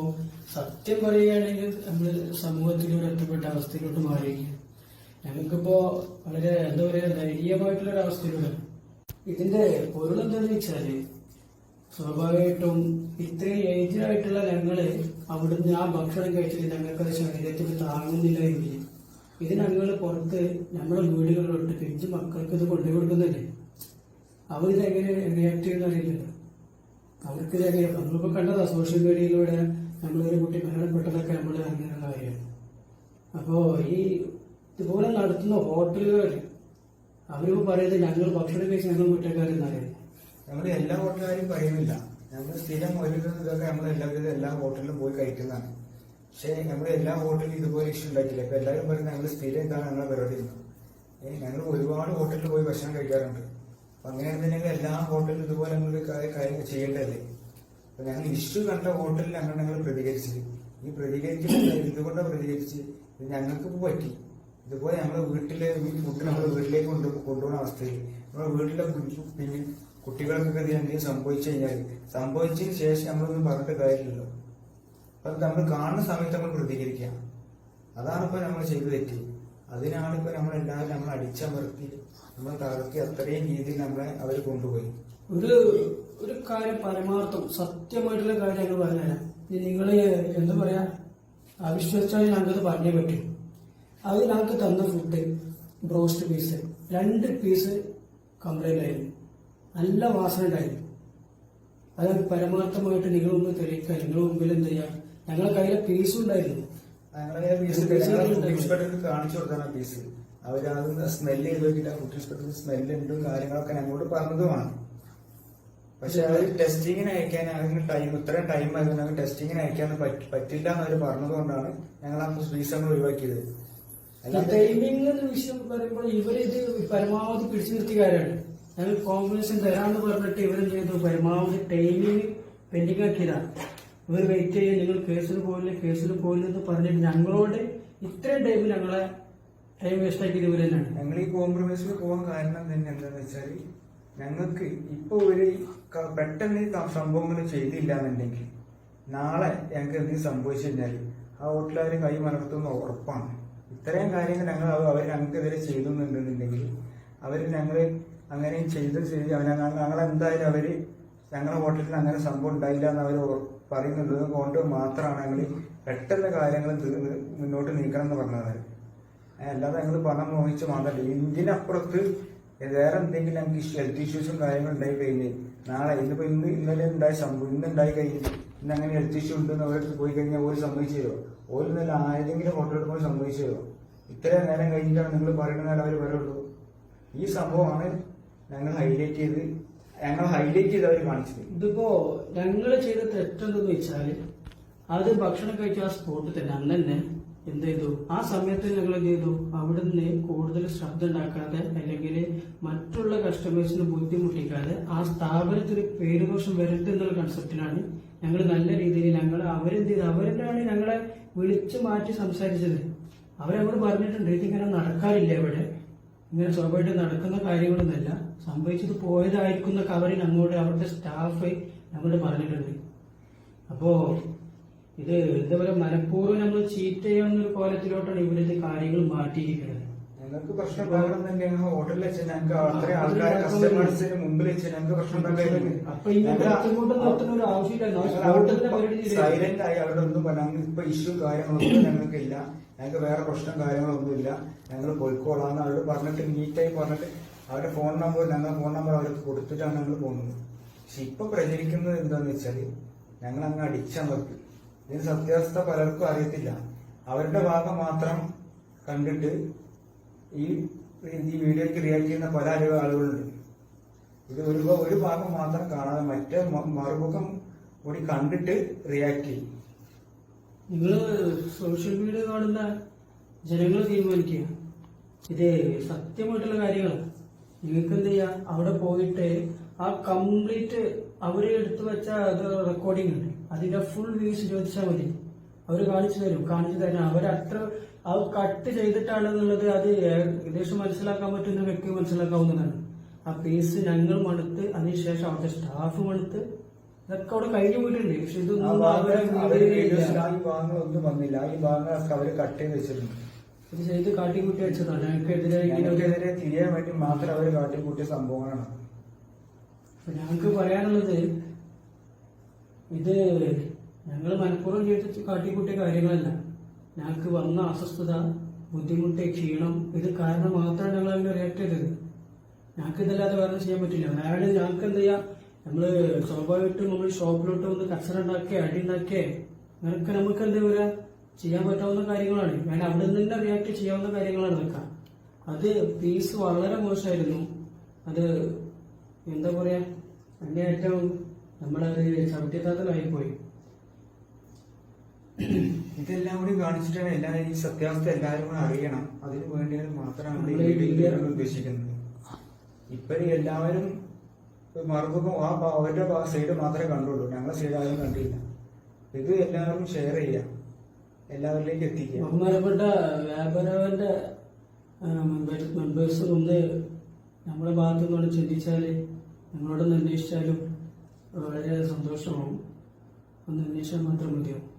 സത്യം പറയുകയാണെങ്കിൽ നമ്മള് സമൂഹത്തിലൂടെ എത്തപ്പെട്ട അവസ്ഥയിലോട്ട് മാറിയിരിക്കുക. ഞങ്ങൾക്കിപ്പോ വളരെ എന്താ പറയാ ദയനീയമായിട്ടുള്ള ഒരു അവസ്ഥയിലൂടെ. ഇതിന്റെ പൊരുളെന്താന്ന് വെച്ചാല് സ്വാഭാവികമായിട്ടും ഇത്രയും ഏജിലായിട്ടുള്ള ഞങ്ങള് അവിടുന്ന് ആ ഭക്ഷണം കഴിച്ചിട്ട് ഞങ്ങൾക്കത് ശരീരത്തിൽ താങ്ങുന്നില്ല എങ്കിൽ ഇത് ഞങ്ങൾ പുറത്ത് നമ്മുടെ വീടുകളിലോട്ട് പിഞ്ചു മക്കൾക്ക് ഇത് കൊണ്ടുപോയി കൊടുക്കുന്നില്ലേ, അവരിതെങ്ങനെ റിയാക്ട് ചെയ്യുന്ന അറിയില്ലല്ലോ. അവർക്ക് ഇതെങ്ങനെ നമ്മളിപ്പോ കണ്ടതാ സോഷ്യൽ മീഡിയയിലൂടെ നമ്മളൊരു കുട്ടി മരണപ്പെട്ടതൊക്കെ നമ്മൾ അറിഞ്ഞുള്ള കാര്യമാണ്. അപ്പോ ഈ ഇതുപോലെ നടത്തുന്ന ഹോട്ടലുകാർ അവരിപ്പോ പറയുന്നത് ഞങ്ങൾ ഭക്ഷണം കഴിച്ച് ഞങ്ങൾ കുറ്റക്കാരെന്നറിയാം. നമ്മൾ എല്ലാ ഹോട്ടലുകാരും പറയുന്നില്ല. നമ്മൾ സ്ഥിരം ഇതൊക്കെ നമ്മൾ എല്ലാവരും എല്ലാ ഹോട്ടലിലും പോയി കഴിക്കുന്നതാണ്. പക്ഷെ നമ്മൾ എല്ലാ ഹോട്ടലിലും ഇതുപോലെ ഇഷ്യൂ ഉണ്ടാക്കില്ല. ഇപ്പൊ എല്ലാവരും പറയുന്നത് ഞങ്ങൾ സ്ഥിരം ഇതാണ് ഞങ്ങളുടെ പരിപാടി. ഞങ്ങൾ ഒരുപാട് ഹോട്ടലിൽ പോയി ഭക്ഷണം കഴിക്കാറുണ്ട്. അപ്പൊ അങ്ങനെയാണെന്നുണ്ടെങ്കിൽ എല്ലാ ഹോട്ടലിലും ഇതുപോലെ നമ്മൾ കാര്യങ്ങൾ ചെയ്യേണ്ടതല്ലേ. അപ്പൊ ഞങ്ങൾ ഇഷ്യൂ കണ്ട ഹോട്ടലിൽ ഞങ്ങൾ പ്രതികരിച്ചത്. ഈ പ്രതികരിക്കുന്നത് എന്തുകൊണ്ടാണ് പ്രതികരിച്ച് ഇത് ഞങ്ങൾക്ക് പറ്റി. ഇതുപോലെ നമ്മുടെ വീട്ടിലെ ഫുഡ് നമ്മുടെ വീട്ടിലേക്ക് കൊണ്ടുപോകുന്ന അവസ്ഥയിൽ നമ്മുടെ വീട്ടിലെ പിന്നെ കുട്ടികൾക്കൊക്കെ ഇത് എന്തെങ്കിലും സംഭവിച്ചു കഴിഞ്ഞാൽ സംഭവിച്ചതിന് ശേഷം നമ്മളൊന്നും പറഞ്ഞിട്ട് കാര്യമില്ലല്ലോ. അപ്പൊ നമ്മൾ കാണുന്ന സമയത്ത് നമ്മൾ പ്രതികരിക്കാം. അതാണ് ഇപ്പൊ നമ്മൾ ചെയ്തു തെറ്റി. അതിനാണ് ഇപ്പൊ നമ്മളെല്ലാവരും നമ്മൾ അടിച്ചമർത്തി നമ്മൾ തളർത്തി അത്രയും രീതിയിൽ നമ്മളെ അവർ കൊണ്ടുപോയി. ഒരു കാര്യം പരമാർത്ഥം സത്യമായിട്ടുള്ള കാര്യം ഞങ്ങൾ പറഞ്ഞുതരാം. നിങ്ങള് എന്താ പറയാ അവിശ്വസിച്ചാൽ ഞങ്ങൾക്കത് പറഞ്ഞേ പറ്റും. അത് ഞങ്ങൾക്ക് തന്ന food broast piece 2 piece complaint ആയിരുന്നു. നല്ല വാസന ഉണ്ടായിരുന്നു. അത് പരമാർത്ഥമായിട്ട് നിങ്ങളൊന്ന് തെളിയിക്കുക. നിങ്ങളുടെ മുമ്പിൽ എന്ത് ചെയ്യാം, ഞങ്ങളുടെ കയ്യിലെ പീസും ഉണ്ടായിരുന്നു. ഇൻസ്പെക്ടർക്ക് കാണിച്ചു കൊടുത്താണ് പീസ്. അവരത് സ്മെല്ല് ചെയ്ത് നോക്കിയിട്ട് ഫുഡ് ഇൻസ്പെക്ടർക്ക് സ്മെല്ലുണ്ട് കാര്യങ്ങളൊക്കെ ഞങ്ങളോട് പറഞ്ഞതുമാണ്. പക്ഷെ അവർ ടെസ്റ്റിങ്ങിന് അയക്കാൻ ഇത്രയും ടൈം ആയിരുന്നു ഞങ്ങൾ ടെസ്റ്റിങ്ങിന് അയക്കാൻ പറ്റില്ല എന്ന് അവർ പറഞ്ഞതുകൊണ്ടാണ് ഞങ്ങൾ ആ പീസ് അങ്ങ് ഒഴിവാക്കിയത്. ടൈമിംഗ് എന്ന വിഷയം പറയുമ്പോൾ ഇവരിത് പരമാവധി പിടിച്ചു നിർത്തിയ കാര്യമാണ്. ഞങ്ങൾ കോമ്പൻസേഷൻ തരാമെന്ന് പറഞ്ഞിട്ട് ഇവരെന്ത് ചെയ്തു, പരമാവധി ടൈമിംഗ് പെൻഡിങ് ആക്കിയതാണ്. ഇവർ വെയിറ്റ് ചെയ്യാൻ നിങ്ങൾ കേസിൽ പോയില്ലെന്ന് പറഞ്ഞിട്ട് ഞങ്ങളോട് ഇത്രയും ടൈം ഞങ്ങളെ ടൈം വേസ്റ്റ് ആക്കിയത് ഇവർ തന്നെയാണ്. ഞങ്ങൾ ഈ കോംപ്രമൈസിൽ പോകാൻ കാരണം തന്നെ എന്താണെന്ന് വെച്ചാൽ ഞങ്ങൾക്ക് ഇപ്പൊ ഒരു പെട്ടെന്ന് സംഭവങ്ങൾ ചെയ്തില്ല എന്നുണ്ടെങ്കിൽ നാളെ ഞങ്ങൾക്ക് എന്തെങ്കിലും സംഭവിച്ചു കഴിഞ്ഞാൽ ആ ഹോട്ടലുകാർ കൈ മലർത്തുന്ന ഉറപ്പാണ്. ഇത്രയും കാര്യങ്ങൾ അവർ ഞങ്ങൾക്കെതിരെ ചെയ്യുന്നുണ്ടെന്നുണ്ടെങ്കിൽ അവർ ഞങ്ങൾ അങ്ങനെയും ചെയ്ത് ഞങ്ങളെന്തായാലും അവര് ഞങ്ങളുടെ ഹോട്ടലിൽ അങ്ങനെ സംഭവം ഉണ്ടായില്ല എന്ന് അവർ പറയുന്നുള്ളത് കൊണ്ട് മാത്രമാണ് ഞങ്ങൾ പെട്ടെന്ന് കാര്യങ്ങൾ മുന്നോട്ട് നീക്കണം എന്ന് പറഞ്ഞത്. അല്ലാതെ ഞങ്ങൾ പണം മോഹിച്ച് മാത്രമല്ല. ഇതിനപ്പുറത്ത് വേറെ എന്തെങ്കിലും ഞങ്ങൾക്ക് ഹെൽത്ത് ഇഷ്യൂസും കാര്യങ്ങളും ഉണ്ടായി കഴിഞ്ഞ് നാളെ ഇന്നലെ ഉണ്ടായ സംഭവം ഇന്നുണ്ടായി കഴിഞ്ഞ് ഇന്ന് അങ്ങനെ ഹെൽത്ത് ഇഷ്യൂ ഉണ്ടെന്ന് അവർക്ക് പോയി കഴിഞ്ഞാൽ ഓര് സമ്മതിച്ചു തരുമോ? ഓര് നല്ല ആരെങ്കിലും ഹോട്ടലിൽ പോയി സമ്മതിച്ചു തരുമോ? ഇത്രയും നേരം കഴിഞ്ഞിട്ടാണ് നിങ്ങൾ പറയുന്ന അവർ വരുള്ളൂ. ഈ സംഭവമാണ് ഞങ്ങൾ ഹൈലൈറ്റ് ചെയ്ത് അവർ കാണിച്ചത്. ഇതിപ്പോ ഞങ്ങൾ ചെയ്ത തെറ്റെന്തെന്ന് വെച്ചാല് അത് ഭക്ഷണം കഴിച്ച ആ സ്പോട്ടിൽ തന്നെ അന്ന് തന്നെ എന്ത് ചെയ്തു, ആ സമയത്ത് ഞങ്ങൾ എന്ത് ചെയ്തു, അവിടുന്ന് കൂടുതൽ ശ്രദ്ധ ഉണ്ടാക്കാതെ അല്ലെങ്കിൽ മറ്റുള്ള കസ്റ്റമേഴ്സിന് ബുദ്ധിമുട്ടിക്കാതെ ആ സ്ഥാപനത്തിന് പേരുദോഷം വരരുത് എന്നുള്ള കൺസെപ്റ്റിലാണ് ഞങ്ങൾ നല്ല രീതിയിൽ അവരെന്ത് ചെയ്തു, അവരാണ് ഞങ്ങളെ വിളിച്ചു മാറ്റി സംസാരിച്ചത്. അവരവർ പറഞ്ഞിട്ടുണ്ട് ഇതിങ്ങനെ നടക്കാറില്ല, ഇവിടെ ഇങ്ങനെ സ്വാഭാവികമായിട്ട് നടക്കുന്ന കാര്യങ്ങളൊന്നുമല്ല, സംഭവിച്ചത് പോയതായിരിക്കും എന്നൊക്കെ അവർ ഞങ്ങളോട് അവരുടെ സ്റ്റാഫ് ഞങ്ങളോട് പറഞ്ഞിട്ടുണ്ട്. അപ്പോ ഇത് എന്താ പറയുക, മനഃപൂർവ്വം നമ്മൾ ചീറ്റ് ചെയ്യാവുന്ന കോലത്തിലോട്ടാണ് ഇവിടുത്തെ കാര്യങ്ങൾ മാറ്റിയിരിക്കുന്നത്. ഞങ്ങൾക്ക് പ്രശ്നം ഉണ്ടാകണം തന്നെയാണ് ഹോട്ടലിൽ വെച്ച് ഞങ്ങൾക്ക് അത്രയും ആൾക്കാരെ കസ്റ്റമേഴ്സിന് മുമ്പിൽ വെച്ച് ഞങ്ങൾക്ക് പ്രശ്നം ഉണ്ടാക്കായിരുന്നു. അപ്പൊ ഇങ്ങോട്ട് നിർത്തുന്ന ഒരു ആവശ്യമില്ല, സൈലന്റ് ആയി അവരുടെ ഒന്നും പറയാം. ഇപ്പൊ ഇഷ്യൂ കാര്യങ്ങളൊന്നും ഞങ്ങൾക്കില്ല, ഞങ്ങൾക്ക് വേറെ പ്രശ്നം കാര്യങ്ങളൊന്നുമില്ല, ഞങ്ങൾ പോയിക്കോളാന്ന് അവരോട് പറഞ്ഞിട്ട് നീറ്റായി പറഞ്ഞിട്ട് അവരുടെ ഫോൺ നമ്പർ അവർക്ക് കൊടുത്തിട്ടാണ് ഞങ്ങൾ പോകുന്നത്. പക്ഷെ ഇപ്പൊ പ്രചരിക്കുന്നത് എന്താന്ന് വെച്ചാല് ഞങ്ങൾ അങ്ങ് അടിച്ചമർത്തി. ഇതിന് സത്യാവസ്ഥ പലർക്കും അറിയത്തില്ല. അവരുടെ ഭാഗം മാത്രം കണ്ടിട്ട് ഈ വീഡിയോയ്ക്ക് റിയാക്ട് ചെയ്യുന്ന പല ആളുകളുണ്ട്. ഇത് ഒരു ഭാഗം മാത്രം കാണാതെ മറ്റേ മറുമുഖം കൂടി കണ്ടിട്ട് റിയാക്ട് ചെയ്യും. നിങ്ങള് സോഷ്യൽ മീഡിയ കാണുന്ന ജനങ്ങൾ തീരുമാനിക്കുക, ഇത് സത്യമായിട്ടുള്ള കാര്യങ്ങളാണ്. നിങ്ങൾക്ക് എന്ത് ചെയ്യാം, അവിടെ പോയിട്ട് ആ കംപ്ലീറ്റ് അവര് എടുത്തു വെച്ച റെക്കോർഡിംഗ് ഉണ്ട്, അതിന്റെ ഫുൾ വ്യൂസ് ചോദിച്ചാൽ മതി, അവർ കാണിച്ചു തരും. അവരത്ര അത് കട്ട് ചെയ്തിട്ടാണെന്നുള്ളത് അത് ഏകദേശം മനസ്സിലാക്കാൻ പറ്റുന്ന വ്യക്തി മനസ്സിലാക്കാവുന്നതാണ്. ആ കേസ് ഞങ്ങൾ മടുത്ത് അതിനുശേഷം അവിടുത്തെ സ്റ്റാഫ് മടുത്ത് ഇതൊക്കെ അവിടെ കഴിഞ്ഞു പോയിട്ടുണ്ട്. പക്ഷെ ആ ഇതൊന്നും ഭാഗങ്ങൾ അവര് വീഡിയോസിൽ അവരെ ആ ഈ ഭാഗങ്ങളൊന്നും വന്നില്ല. ആ ഈ ഭാഗങ്ങളൊക്കെ അവര് കട്ട് ചെയ്ത് വെച്ചിട്ടുണ്ട്. ഇത് ചെയ്ത് കാട്ടിക്കൂട്ടി വെച്ചതാണ്. ഞങ്ങൾക്കെതിരെ ഇങ്ങനെ ഒരു ഞങ്ങൾക്കെതിരെ തിരിയാൻ വേണ്ടി മാത്രം അവര് കാട്ടിക്കൂട്ടിയ സംഭവങ്ങളാണ്. അപ്പൊ ഞങ്ങൾക്ക് പറയാനുള്ളത് ഇത് ഞങ്ങൾ മനഃപൂർവ്വം ചെയ്ത് കാട്ടിക്കൂട്ടിയ കാര്യങ്ങളല്ല. ഞങ്ങൾക്ക് വന്ന അസ്വസ്ഥത, ബുദ്ധിമുട്ട്, ക്ഷീണം ഇത് കാരണം മാത്രമാണ് ഞങ്ങൾ അതിന് റിയാക്ട് ചെയ്തത്. ഞങ്ങൾക്ക് ഇതല്ലാതെ വേറെ ചെയ്യാൻ പറ്റില്ല. അയാള് ഞങ്ങൾക്ക് എന്ത് ചെയ്യാം, നമ്മള് സ്വാഭാവികമായിട്ടും നമ്മൾ ഷോപ്പിലോട്ട് വന്ന് കച്ചറ ഉണ്ടാക്കിയേ അടി ഉണ്ടാക്കിയേ അങ്ങനെയൊക്കെ നമുക്ക് എന്താ പറയുക ചെയ്യാൻ പറ്റാവുന്ന കാര്യങ്ങളാണ്. ഞാൻ അവിടെ നിന്ന് തന്നെ റിയാക്ട് ചെയ്യാവുന്ന കാര്യങ്ങളാണ് ഇതൊക്കെ. അത് പീസ് വളരെ മോശമായിരുന്നു. അത് എന്താ പറയാ അങ്ങേയറ്റം നമ്മളത് ചവിട്ടിത്താത്തലായിപ്പോയി. ഇതെല്ലാം കൂടി കാണിച്ചിട്ടാണ് എല്ലാവരും ഈ സത്യാവസ്ഥ എല്ലാവരും കൂടെ അറിയണം. അതിനു വേണ്ടിയാണ് മാത്രമാണ് നമ്മൾ ഈ നമ്മള് വീഡിയോ ഉദ്ദേശിക്കുന്നത്. ഇപ്പഴും എല്ലാവരും മറുപക്കം അവരുടെ സൈഡ് മാത്രമേ കണ്ടുള്ളൂ. ഞങ്ങളെ സൈഡ് ആരും കണ്ടില്ല. ഇത് എല്ലാവരും ഷെയർ ചെയ്യാം, എല്ലാവരിലേക്ക് എത്തിക്കുക. ബഹുമാനപ്പെട്ട വ്യാപാരവന്റെ മെമ്പേഴ്സ് ഒന്ന് നമ്മുടെ ഭാഗത്തു നിന്നോട് ചിന്തിച്ചാല് നമ്മളോടൊന്ന് അന്വേഷിച്ചാലും വളരെ സന്തോഷമാവും. ഒന്ന് അന്വേഷിച്ചാൽ മാത്രം മതിയാവും.